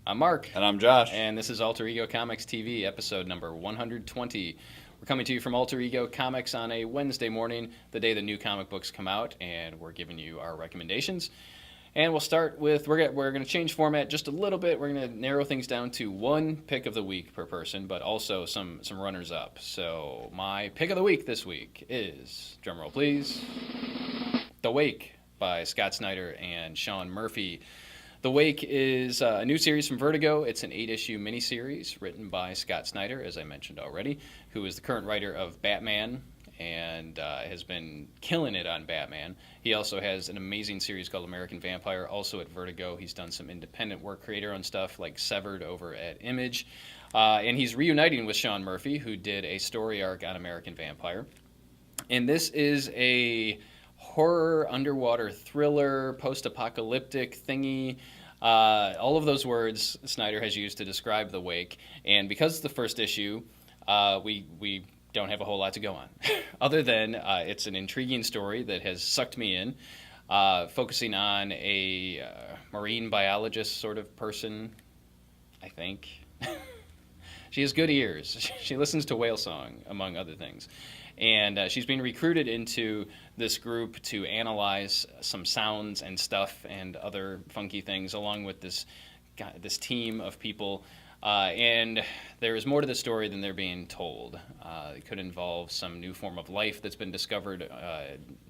I'm Mark. And I'm Josh. And this is Alter Ego Comics TV, episode number 120. We're coming to you from Alter Ego Comics on a Wednesday morning, the day the new comic books come out, and we're giving you our recommendations. And we'll start with, we're going to change format just a little bit. We're going to narrow things down to one pick of the week per person, but also some runners-up. So my pick of the week this week is, drumroll please, The Wake by Scott Snyder and Sean Murphy. The Wake is a new series from Vertigo. It's an 8-issue miniseries written by Scott Snyder, as I mentioned already, who is the current writer of Batman and has been killing it on Batman. He also has an amazing series called American Vampire, also at Vertigo. He's done some independent work, creator-owned stuff like Severed over at Image. And he's reuniting with Sean Murphy, who did a story arc on American Vampire. And this is a horror, underwater thriller, post-apocalyptic thingy. All of those words Snyder has used to describe The Wake. And because it's the first issue, we don't have a whole lot to go on. Other than it's an intriguing story that has sucked me in, focusing on a marine biologist sort of person, I think. She has good ears. She listens to whale song, among other things. And she's being recruited into this group to analyze some sounds and stuff and other funky things, along with this team of people. And there is more to the story than they're being told. It could involve some new form of life that's been discovered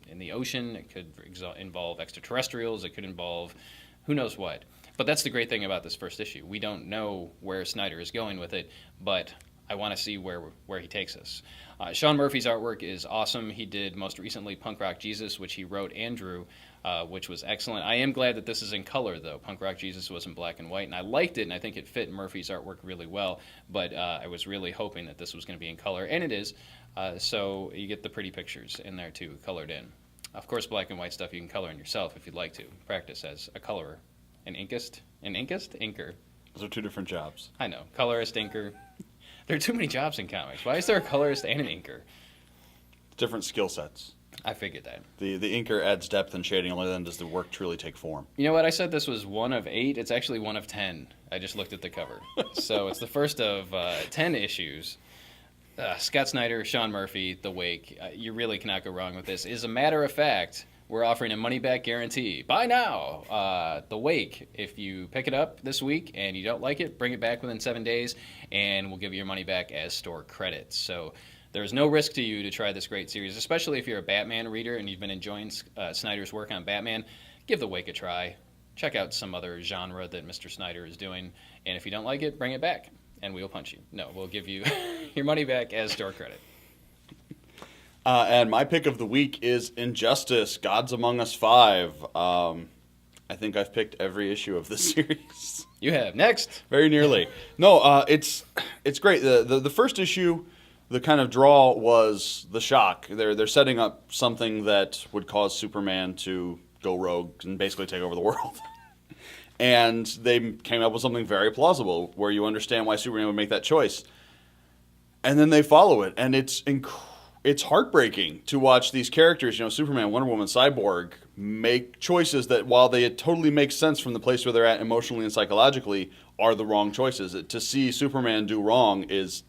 in the ocean. It could involve extraterrestrials. It could involve who knows what. But that's the great thing about this first issue. We don't know where Snyder is going with it, but I want to see where he takes us. Sean Murphy's artwork is awesome. He did most recently Punk Rock Jesus, which he wrote and drew, which was excellent. I am glad that this is in color, though. Punk Rock Jesus was in black and white, and I liked it, and I think it fit Murphy's artwork really well, but I was really hoping that this was going to be in color, and it is. So you get the pretty pictures in there, too, colored in. Of course, black and white stuff you can color in yourself if you'd like to. Practice as a colorer. An inkist? Inker. Those are two different jobs. I know. Colorist, inker. There are too many jobs in comics. Why is there a colorist and an inker? Different skill sets. I figured that. The inker adds depth and shading, only then does the work truly take form. You know what? I said this was 1 of 8. It's actually 1 of 10. I just looked at the cover. So it's the first of 10 issues. Scott Snyder, Sean Murphy, The Wake. You really cannot go wrong with this. As a matter of fact, we're offering a money-back guarantee. Buy now! The Wake. If you pick it up this week and you don't like it, bring it back within 7 days, and we'll give you your money back as store credit. So there's no risk to you to try this great series, especially if you're a Batman reader and you've been enjoying Snyder's work on Batman. Give The Wake a try. Check out some other genre that Mr. Snyder is doing, and if you don't like it, bring it back, and we'll punch you. No, we'll give you your money back as store credit. And my pick of the week is Injustice, Gods Among Us 5. I think I've picked every issue of this series. You have. Next. Very nearly. No, it's great. The first issue, the kind of draw was the shock. They're setting up something that would cause Superman to go rogue and basically take over the world. And they came up with something very plausible where you understand why Superman would make that choice. And then they follow it, and it's heartbreaking to watch these characters, Superman, Wonder Woman, Cyborg, make choices that, while they totally make sense from the place where they're at emotionally and psychologically, are the wrong choices. To see Superman do wrong is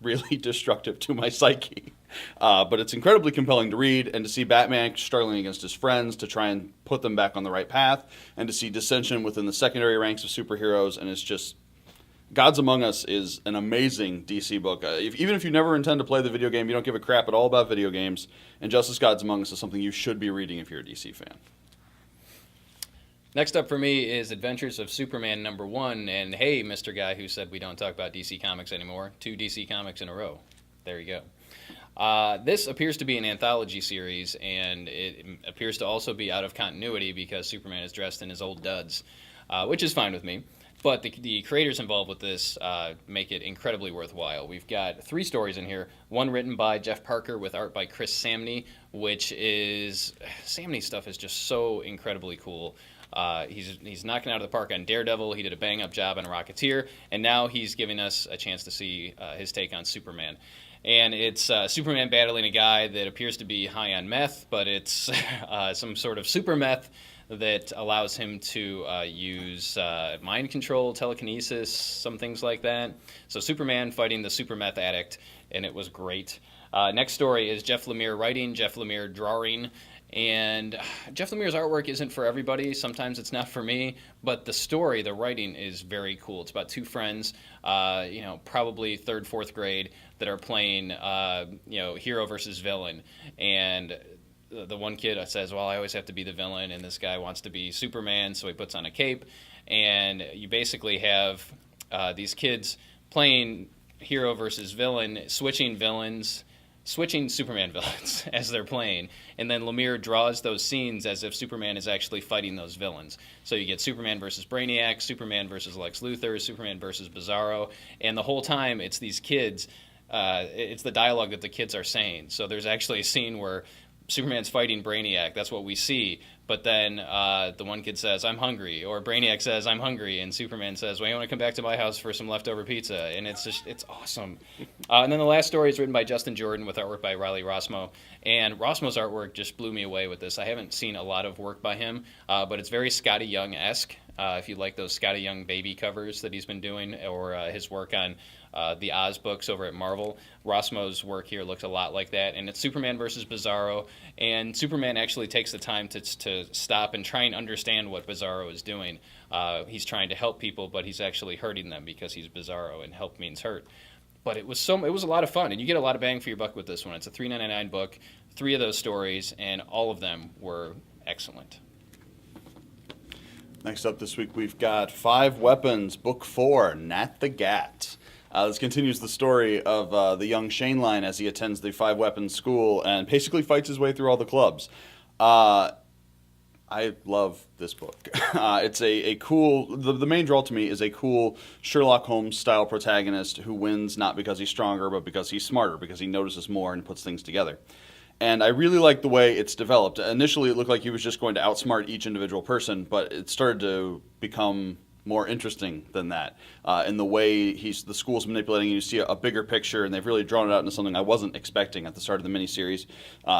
really destructive to my psyche. But it's incredibly compelling to read, and to see Batman struggling against his friends to try and put them back on the right path, and to see dissension within the secondary ranks of superheroes, and it's just... Gods Among Us is an amazing DC book. Even if you never intend to play the video game, you don't give a crap at all about video games, Injustice Gods Among Us is something you should be reading if you're a DC fan. Next up for me is Adventures of Superman #1, and hey, Mr. Guy who said we don't talk about DC Comics anymore, 2 DC Comics in a row. There you go. This appears to be an anthology series, and it appears to also be out of continuity because Superman is dressed in his old duds, which is fine with me. But the creators involved with this make it incredibly worthwhile. We've got 3 stories in here. One written by Jeff Parker with art by Chris Samney, which is... Samney's stuff is just so incredibly cool. He's knocking out of the park on Daredevil. He did a bang-up job on Rocketeer. And now he's giving us a chance to see his take on Superman. And it's Superman battling a guy that appears to be high on meth, but it's some sort of super meth that allows him to use mind control, telekinesis, some things like that. So Superman fighting the super meth addict, and it was great. Next story is Jeff Lemire writing, Jeff Lemire drawing. And Jeff Lemire's artwork isn't for everybody. Sometimes it's not for me. But the story, the writing is very cool. It's about two friends, probably third, fourth grade, that are playing, hero versus villain. And the one kid says, well, I always have to be the villain. And this guy wants to be Superman, so he puts on a cape. And you basically have these kids playing hero versus villain, switching Superman villains as they're playing, and then Lemire draws those scenes as if Superman is actually fighting those villains. So you get Superman versus Brainiac, Superman versus Lex Luthor, Superman versus Bizarro, and the whole time it's these kids, it's the dialogue that the kids are saying. So there's actually a scene where Superman's fighting Brainiac, that's what we see, but then the one kid says, I'm hungry, or Brainiac says, I'm hungry, and Superman says, well, you want to come back to my house for some leftover pizza, and it's awesome. And then the last story is written by Justin Jordan with artwork by Riley Rossmo, and Rossmo's artwork just blew me away with this. I haven't seen a lot of work by him, but it's very Scotty Young-esque, if you like those Scotty Young baby covers that he's been doing, or his work on the Oz books over at Marvel. Rossmo's work here looks a lot like that, and it's Superman versus Bizarro, and Superman actually takes the time to stop and try and understand what Bizarro is doing. He's trying to help people, but he's actually hurting them because he's Bizarro, and help means hurt. But it was a lot of fun, and you get a lot of bang for your buck with this one. It's a $3.99 book, 3 of those stories, and all of them were excellent. Next up this week, we've got 5 Weapons, Book 4, Nat the Gat. This continues the story of the young Shane Line as he attends the 5 Weapons school and basically fights his way through all the clubs. I love this book. It's a cool, the main draw to me is a cool Sherlock Holmes style protagonist who wins not because he's stronger, but because he's smarter, because he notices more and puts things together. And I really like the way it's developed. Initially, it looked like he was just going to outsmart each individual person, but it started to become more interesting than that. In the way the school's manipulating, you see a bigger picture, and they've really drawn it out into something I wasn't expecting at the start of the miniseries.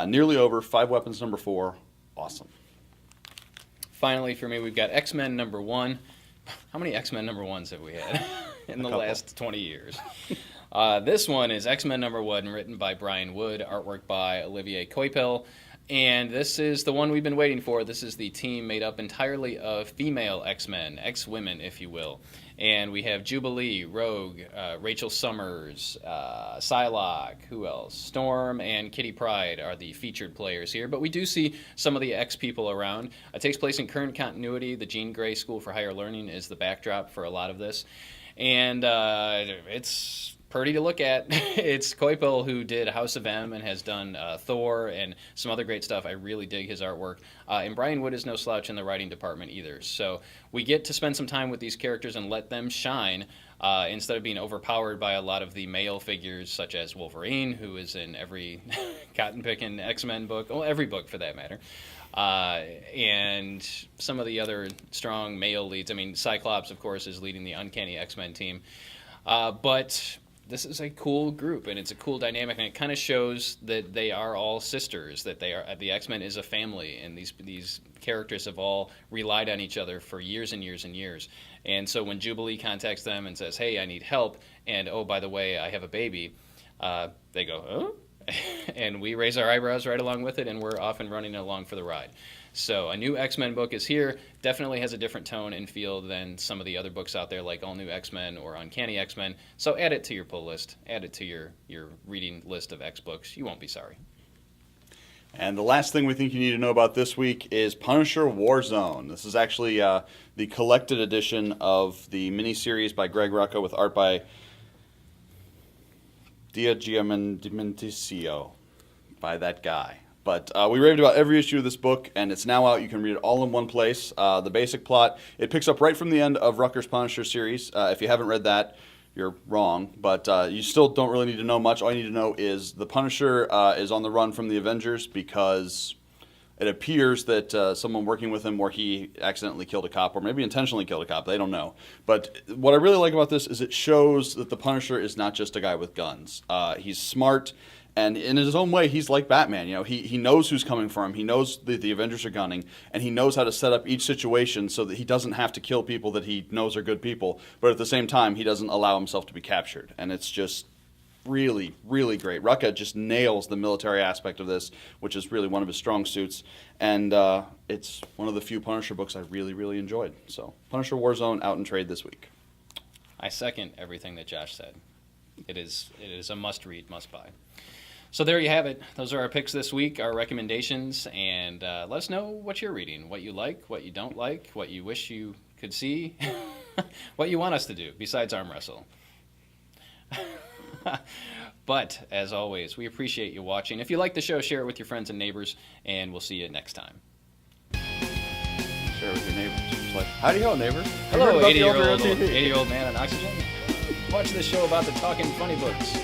Nearly over, 5 Weapons number 4, awesome. Finally, for me, we've got XMen #1. How many XMen #1s have we had in the last 20 years? This one is XMen #1, written by Brian Wood, artwork by Olivier Coipel. And this is the one we've been waiting for. This is the team made up entirely of female X-Men, X-women, if you will. And we have Jubilee, Rogue, Rachel Summers, Psylocke, who else? Storm and Kitty Pryde are the featured players here. But we do see some of the X-people around. It takes place in current continuity. The Jean Grey School for Higher Learning is the backdrop for a lot of this. And it's pretty to look at. It's Coipel who did House of M and has done Thor and some other great stuff. I really dig his artwork. And Brian Wood is no slouch in the writing department either. So we get to spend some time with these characters and let them shine instead of being overpowered by a lot of the male figures such as Wolverine, who is in every cotton-picking X-Men book, well, every book for that matter. And some of the other strong male leads. I mean, Cyclops, of course, is leading the Uncanny X-Men team. But this is a cool group, and it's a cool dynamic, and it kind of shows that they are all sisters, that the X-Men is a family, and these characters have all relied on each other for years and years and years. And so when Jubilee contacts them and says, hey, I need help, and oh, by the way, I have a baby, they go, oh? And we raise our eyebrows right along with it, and we're off and running along for the ride. So a new X-Men book is here. Definitely has a different tone and feel than some of the other books out there like All New X-Men or Uncanny X-Men. So add it to your pull list. Add it to your reading list of X books. You won't be sorry. And the last thing we think you need to know about this week is Punisher Warzone. This is actually the collected edition of the miniseries by Greg Rucka with art by Dia Giamandimicio, by that guy. But we raved about every issue of this book, and it's now out. You can read it all in one place. The basic plot, it picks up right from the end of Rucker's Punisher series. If you haven't read that, you're wrong. But you still don't really need to know much. All you need to know is the Punisher is on the run from the Avengers because it appears that someone working with him, or he accidentally killed a cop, or maybe intentionally killed a cop. They don't know. But what I really like about this is it shows that the Punisher is not just a guy with guns. He's smart, and in his own way, he's like Batman. You know, he knows who's coming for him. He knows that the Avengers are gunning, and he knows how to set up each situation so that he doesn't have to kill people that he knows are good people. But at the same time, he doesn't allow himself to be captured, and it's just really, really great. Rucka just nails the military aspect of this, which is really one of his strong suits. And it's one of the few Punisher books I really, really enjoyed. So Punisher Warzone out in trade this week. I second everything that Josh said. It is a must-read, must-buy. So there you have it. Those are our picks this week, our recommendations, and let us know what you're reading, what you like, what you don't like, what you wish you could see, what you want us to do besides arm wrestle. But, as always, we appreciate you watching. If you like the show, share it with your friends and neighbors, and we'll see you next time. Share it with your neighbors. It's like, howdy ho, neighbor. Hello, 80-year-old man on oxygen. Watch this show about the talking funny books.